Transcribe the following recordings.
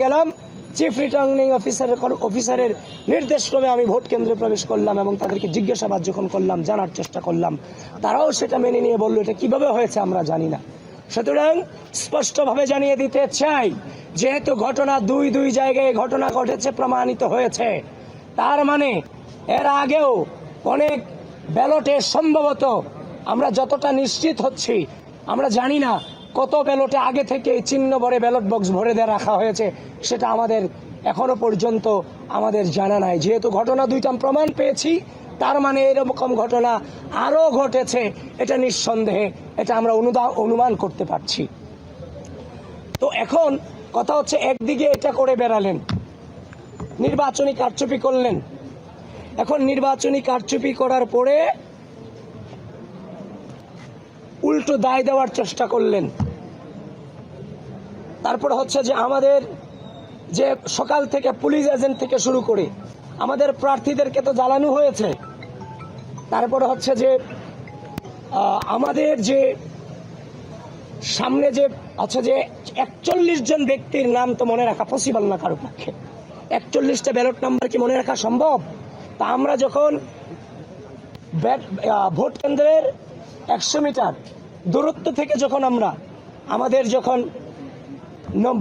গেলাম। Chief returning অফিসারের নির্দেশক্রমে আমি ভোট কেন্দ্রে প্রবেশ করলাম এবং তাদেরকে জিজ্ঞাসাবাদ যখন করলাম, জানার চেষ্টা করলাম, তারাও সেটা মেনে নিয়ে বললো এটা কিভাবে হয়েছে আমরা জানি না। সুতরাং স্পষ্টভাবে জানিয়ে দিতে চাই, যেহেতু ঘটনা দুই জায়গায় ঘটনা ঘটেছে, প্রমাণিত হয়েছে, তার মানে এর আগেও অনেক ব্যালটে সম্ভবত আমরা যতটা নিশ্চিত হচ্ছি, আমরা জানি না কত ব্যালটে আগে থেকে চিহ্ন ভরে ব্যালট বক্স ভরে দিয়ে রাখা হয়েছে, সেটা আমাদের এখনো পর্যন্ত আমাদের জানা নাই। যেহেতু ঘটনা দুইটা প্রমাণ পেয়েছি, তার মানে এরকম ঘটনা আরও ঘটেছে, এটা নিঃসন্দেহে এটা আমরা অনুমান করতে পারছি। তো এখন কথা হচ্ছে, একদিকে এটা করে বেড়ালেন, নির্বাচনী কারচুপি করলেন, এখন নির্বাচনী কারচুপি করার পরে উল্টো দায় দেওয়ার চেষ্টা করলেন। তারপর হচ্ছে যে আমাদের যে সকাল থেকে পুলিশ এজেন্ট থেকে শুরু করে আমাদের প্রার্থীদেরকে তো জ্বালানো হয়েছে। তারপরে হচ্ছে যে আমাদের যে সামনে যে আছে যে 41 জন ব্যক্তির নাম তো মনে রাখা পসিবল না কারো পক্ষে। 41টা ব্যালট নাম্বার কি মনে রাখা সম্ভব? তা আমরা যখন ভোট কেন্দ্রের 100 মিটার দূরত্ব থেকে যখন আমরা আমাদের যখন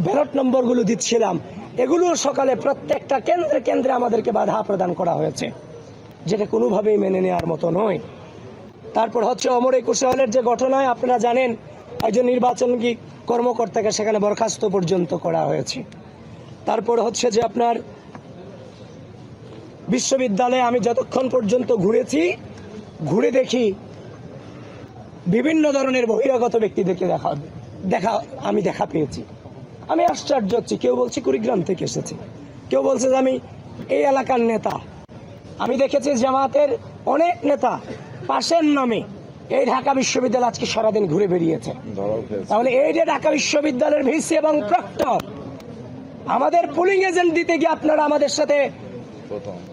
ব্যালট নম্বরগুলো দিচ্ছিলাম, এগুলো সকালে প্রত্যেকটা কেন্দ্রে কেন্দ্রে আমাদেরকে বাধা প্রদান করা হয়েছে, যেটা কোনোভাবেই মেনে নেওয়ার মতো নয়। তারপর হচ্ছে অমর একুশে হলের যে ঘটনায় আপনারা জানেন, একজন নির্বাচনী কর্মকর্তাকে সেখানে বরখাস্ত পর্যন্ত করা হয়েছে। তারপর হচ্ছে যে আপনার বিশ্ববিদ্যালয়ে আমি যতক্ষণ পর্যন্ত ঘুরে দেখি বিভিন্ন ধরনের বহিরাগত ব্যক্তিদেরকে আমি দেখা পেয়েছি। আমি আশ্চর্য হচ্ছি, কেউ বলছে কুড়িগ্রাম থেকে এসেছে, কেউ বলছে যে আমি এই এলাকার নেতা। আমি দেখেছি জামাতের অনেক নেতা পাশের নামে এই ঢাকা বিশ্ববিদ্যালয় আজকে সারাদিন ঘুরে বেরিয়েছে। তাহলে এই যে ঢাকা বিশ্ববিদ্যালয়ের ভিসি এবং প্রক্টর, আমাদের পুলিং এজেন্ট দিতে গিয়ে আপনারা আমাদের সাথে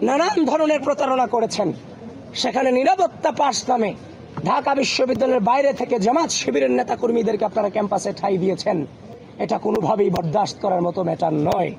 নানান ধরনের প্রতারণা করেছেন। সেখানে নিরাপত্তা পাস নামে ঢাকা বিশ্ববিদ্যালয়ের বাইরে থেকে জামাত শিবিরের নেতা কর্মীদেরকে আপনারা ক্যাম্পাসে ঠাঁই দিয়েছেন। এটা কোনোভাবেই বরদাস্ত করার মতো ম্যাটার নয়।